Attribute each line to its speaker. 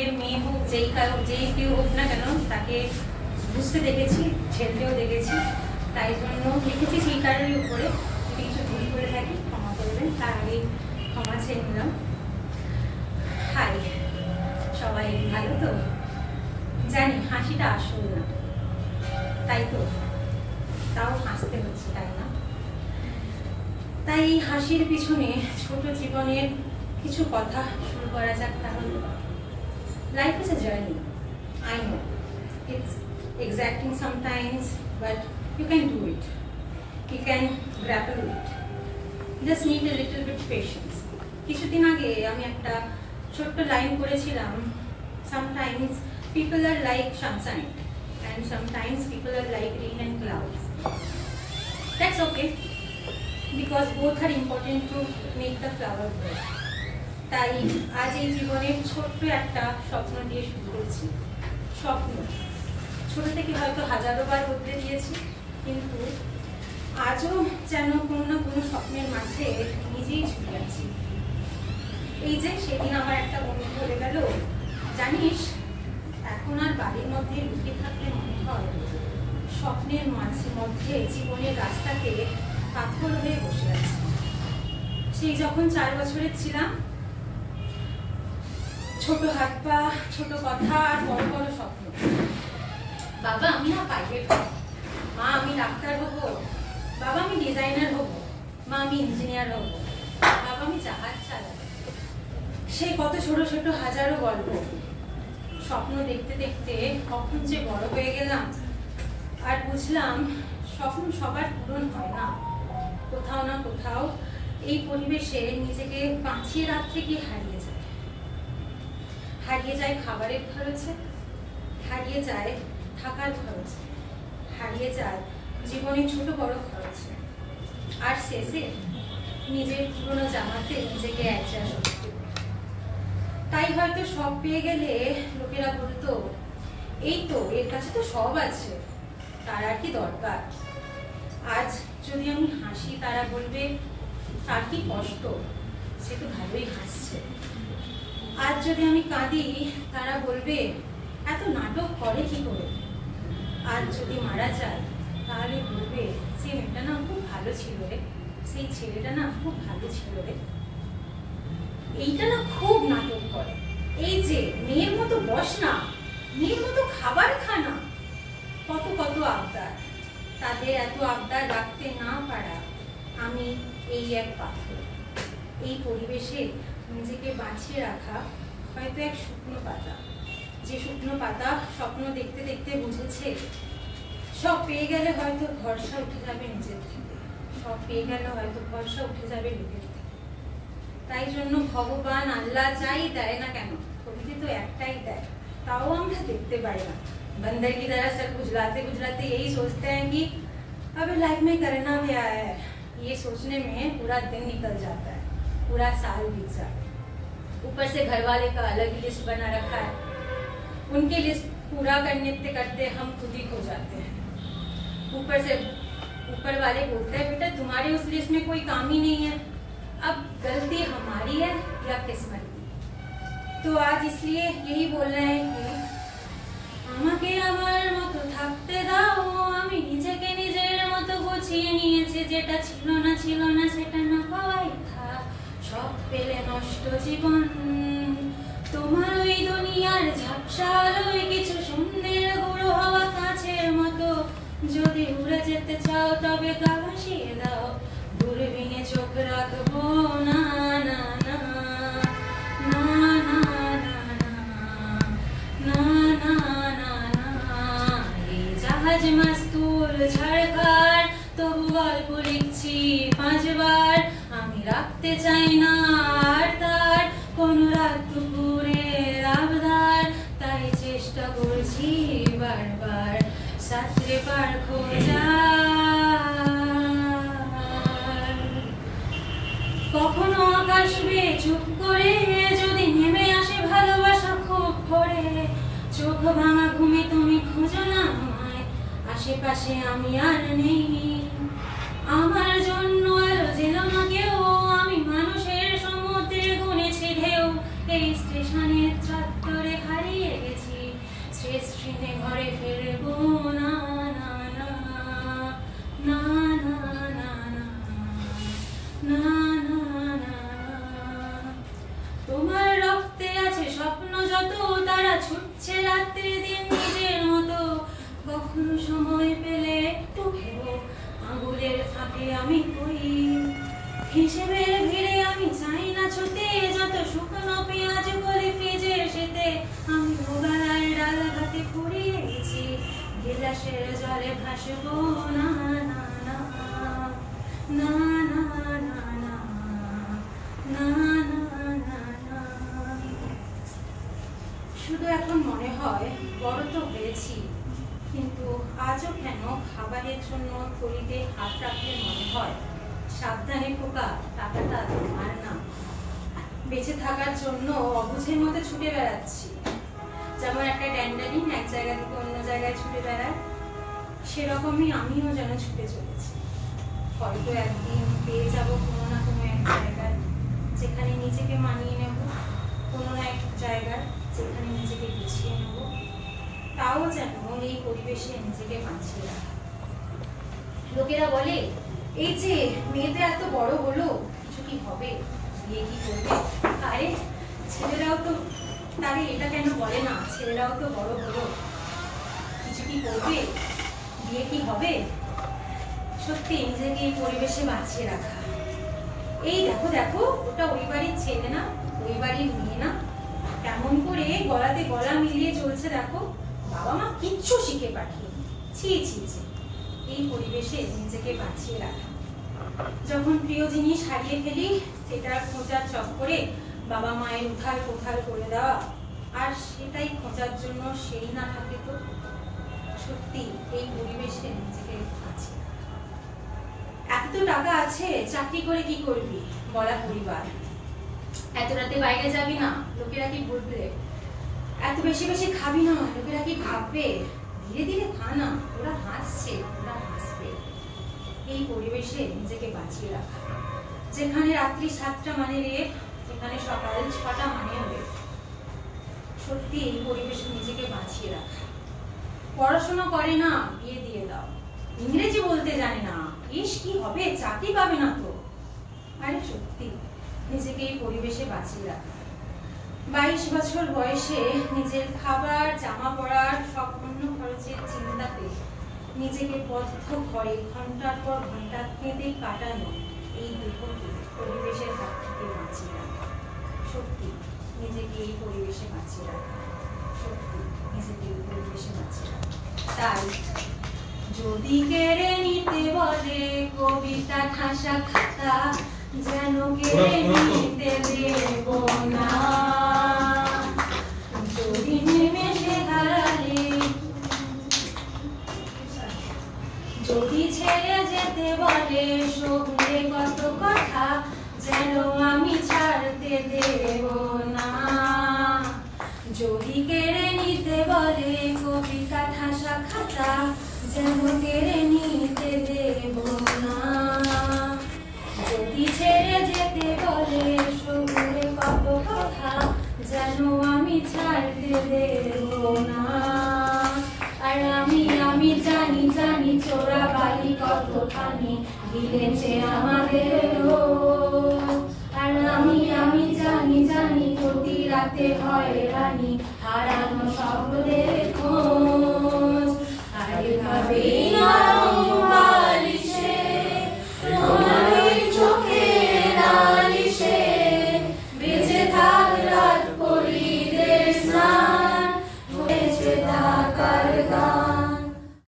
Speaker 1: ছেলে মেয়ে হোক যেই কেউ হোক না কেন তাকে বুঝতে দেখেছি, ছেলেও দেখেছি, তাই জন্য লিখেছি সেই কারণের উপরে। যদি কিছু ভুল করে থাকি ক্ষমা করবেন, তার আগেই ক্ষমা চেয়ে নিলাম। হাই, সবাই ভালো তো? জানি হাসিটা আসল না, তাই তো, তাও হাসতে হচ্ছে, তাই না? তাই এই হাসির পিছনে ছোট জীবনের কিছু কথা শুরু করা যাক তাহলে। Life is a journey. I know it's exacting sometimes, but you can do it. You can grapple with it. Just need a little bit patience. কিছুদিন আগে আমি একটা ছোট্ট লাইন পড়েছিলাম, sometimes people are like sunshine and sometimes people are like rain and clouds. That's okay, because both are important to make the flower grow. তাই আজ এই জীবনের ছোট্ট একটা স্বপ্ন দিয়ে শুরু করছি। স্বপ্ন ছোট থেকে হয়তো হাজারো বার বদলে দিয়েছি, কিন্তু আজও যেন কোনো না কোনো স্বপ্নের মাঝে নিজেই ছুটে আছি। এই যে সেদিন আমার একটা বন্ধু বলে গেল, জানিস এখন আর বাড়ির মধ্যে লুকিয়ে থাকলে মনে হয় স্বপ্নের মধ্যে জীবনের রাস্তাতে পাথর হয়ে বসে আছে। সেই যখন 4 বছরের ছিলাম, ছোট হাত পা, ছোট কথা আর বড় বড় স্বপ্ন। বাবা আমি না পাইলট হব, মা আমি ডাক্তার হব, বাবা আমি ডিজাইনার হব, মা আমি ইঞ্জিনিয়ার হব, বাবা আমি জাহাজ চালাবো। সেই কত ছোট ছোট হাজারো গল্প, স্বপ্ন দেখতে দেখতে কখন যে বড় হয়ে গেলাম আর বুঝলাম স্বপ্ন সবার পূরণ হয় না। কোথাও না কোথাও এই পরিবেশে নিজেকে বাঁচিয়ে রাখতে গিয়ে হারিয়ে যায় খাবারের খরচে, হারিয়ে যায় থাকার খরচে, হারিয়ে যায় জীবনের ছোট বড় খরচে, আর শেষে নিজের পুরনো জামাতে নিজেকে অ্যাডজাস্ট করতে। তাই হয়তো সব পেয়ে গেলে লোকেরা বলতো, এই তো এর কাছে তো সব আছে, তার আর কি দরকার। আজ যদি আমি হাসি তারা বলবে তার কি কষ্ট, সে তো ভালোই হাসছে। আজ যদি আমি কাঁদি তারা বলবে এত নাটক করে কি করে। আজ যদি মারা যায় তাহলে বলবে সেই মেয়েটা না খুব ভালো ছিল রে, সেই ছেলেটা না খুব ভালো ছিল রে। এইটা না খুব নাটক করে, এই যে মেয়ের মতো বস না, মেয়ের মতো খাবার খানা, কত কত আবদার। তাদের এত আবদার রাখতে না পারা আমি এই এক পাথর। এই পরিবেশে নিজেকে বাঁচিয়ে রাখা হয়তো এক শুকনো পাতা, যে শুকনো পাতা স্বপ্ন দেখতে দেখতে বুঝেছে সব পেয়ে গেলে হয়তো ভরসা উঠে যাবে নিজের থেকে, সব পেয়ে গেলে হয়তো ভরসা উঠে যাবে লোকের থেকে। তাই জন্য ভগবান আল্লাহ যাই দেয় না কেন, প্রকৃতি তো একটাই দেয়, তাও আমরা দেখতে পারি না। बंदर की तरह सर खुजलाते खुजलाते यही सोचते हैं कि अभी लाइफ में करना क्या है। ये सोचने में पूरा दिन निकल जाता है, पूरा साल बीत जाता है। ऊपर से घर वाले का अलग ही लिस्ट बना रखा है, उनकी लिस्ट पूरा करने करते हम खुद ही खो जाते हैं। ऊपर से ऊपर वाले बोलते हैं बेटा तुम्हारे उस लिस्ट में कोई काम ही नहीं है। अब गलती हमारी है या किस्मत की? तो आज इसलिए यही बोलना है कि আমাকে আমার মতো থাকতে দাও, আমি নিজেকে নিজের মতো গুছিয়ে নিয়েছি, যেটা ছিল না সেটা না পাওয়াই থাক, সব পেলে নষ্ট জীবন। তোমার ওই দুনিয়ার ঝাপসা আলোয় কিছু সুন্দর গুঁড়ো হওয়া কাছের মতো, যদি উড়ে যেতে চাও তবে গা ভাসিয়ে দাও, দূরবীনে চোখ রাখবো না না না না না না না জাহাজ মাস্তুল ছাড়খার, তবু গল্প লিখছি 5 বার। আমি রাখতে চাই না আর তার কোন রাত দুপুরের আবদার, তাই চেষ্টা করছি বারবার সাঁতরে পার খোঁজার। কখনো আকাশ বেয়ে চুপ করে যদি নেমে আসে ভালোবাসা খুব ভরে, চোখ ভাঙা ঘুমে তুমি খোঁজো না আমায়, আশেপাশে আমি আর নেই। আমার জন্য আলো জেল না কেউ, আমি মানুষের সমুদ্রে গুনেছি ঢেউ, এই স্টেশনের চত্বরে হারিয়ে স্বপ্ন যত তারা ছুটছে রাত্রি দিন নিজের মতো। কখনো সময় পেলে একটু ভেবো আঙুলের ফাঁকে আমি কই হিসেবের ভিড়ে আমি চাই না ছুতে। যত শুকনো পেঁয়াজ গলি ফ্রিজে সেতে আমি ভোগালায় ডাল ভাতে পুড়িয়ে গেছি। গিলাসের জলে ভাসবো না না না না না না না না না না। শুধু এখন মনে হয় বড় তো হয়েছি, কিন্তু আজও কেন খাবারের জন্য থলিতে হাত রাখলে মনে হয় সাবধানে খোকা, টাকাটা তোমার না। বেঁচে থাকার জন্য অবুঝের মতো ছুটে বেড়াচ্ছি, যেমন একটা ড্যান্ডালিন এক জায়গা থেকে অন্য জায়গায় ছুটে বেড়ায়, সেরকমই আমিও যেন ছুটে চলেছি। হয়তো একদিন পেয়ে যাব কোনো না কোনো এক জায়গায় যেখানে নিজেকে মানিয়ে নেব, কোনো না এক জায়গায় যেখানে নিজেকে গুছিয়ে নেব, তাও যেন এই পরিবেশে নিজেকে বাঁচিয়ে রাখা। লোকেরা বলে এই যে মেয়েটা এত বড় হলো, কিছু কি হবে, বিয়ে কি করবে? আরে ছেলেরাও তো, তারে এটা কেন বলে না, ছেলেরাও তো বড় হলো, কিছু কি করবে, বিয়ে কি হবে? সত্যি নিজেকে এই পরিবেশে বাঁচিয়ে রাখা। এই দেখো দেখো, ওটা ওই বাড়ির ছেলে না, ওই বাড়ির মেয়ে না, কেমন করে গলাতে গলা মিলিয়ে চলছে দেখো, বাবা মা কিচ্ছু শিখে পাঠিয়েনি। ছি ছি ছি, এই পরিবেশে নিজেকে বাঁচিয়ে রাখা। যখন প্রিয় জিনিস হারিয়ে ফেলি সেটার খোঁজার চক্করে বাবা মায়ের উথাল কোথাল করে দেওয়া, আর সেটাই খোঁজার জন্য সেই না থাকে তো। সত্যি এই পরিবেশে নিজেকে বাঁচিয়ে রাখা। এত টাকা আছে, চাকরি করে কি করবি বলা পরিবার। এত রাতে বাইরে যাবি না, লোকেরা কি বলবে। এত বেশি বেশি খাবি না, লোকেরা কি ভাববে। ধীরে ধীরে খা না, ওরা হাসছে, ওরা হাসবে। এই পরিবেশে নিজেকে বাঁচিয়ে রাখা, যেখানে রাত্রি 7টা মানে রেপ, যেখানে সকাল 6টা মানে রেপ। সত্যি এই পরিবেশে নিজেকে বাঁচিয়ে রাখা। পড়াশোনা করে না, বিয়ে দিয়ে দাও। ইংরেজি বলতে জানে না, ইস কি হবে, চাকরি পাবে না তো। আরে সত্যি নিজেকে এই পরিবেশে বাঁচিয়ে রাখা। 22 বছর বয়সে নিজের খাবার, জামা পরার সব অন্য খরচের চিন্তাতে নিজেকে বদ্ধ ঘরে ঘন্টার পর ঘন্টা কেঁদে কাটানো এই দেহকে পরিবেশের হাত থেকে বাঁচিয়ে রাখা। সত্যি নিজেকে এই পরিবেশে বাঁচিয়ে রাখা, সত্যি নিজেকে এই পরিবেশে বাঁচিয়ে রাখা। তাই যদি কেড়ে নিতে বলে কবিতা ঠাসা খাতা, যেন কেড়ে নিতে দেব না। যদি নিমেষে হারালে, যদি ছেড়ে যেতে বলে সঙ্গে কত কথা, যেন আমি ছাড়তে দেব না। যদি কেড়ে নিতে বলে কবিতা ঠাসা খাতা, যেন কেড়ে নিতে দেব না। যদি ছেড়ে যেতে বলে সঙ্গে কত কথা, যেন আমি ছাড়তে দেব না। আর আমি জানি জানি চোরা বালি কতখানি গিলেছে আমাদের। আর আমি জানি জানি প্রতি রাতে হয় রানী হারানো শব্দের খোঁজ। আর এভাবে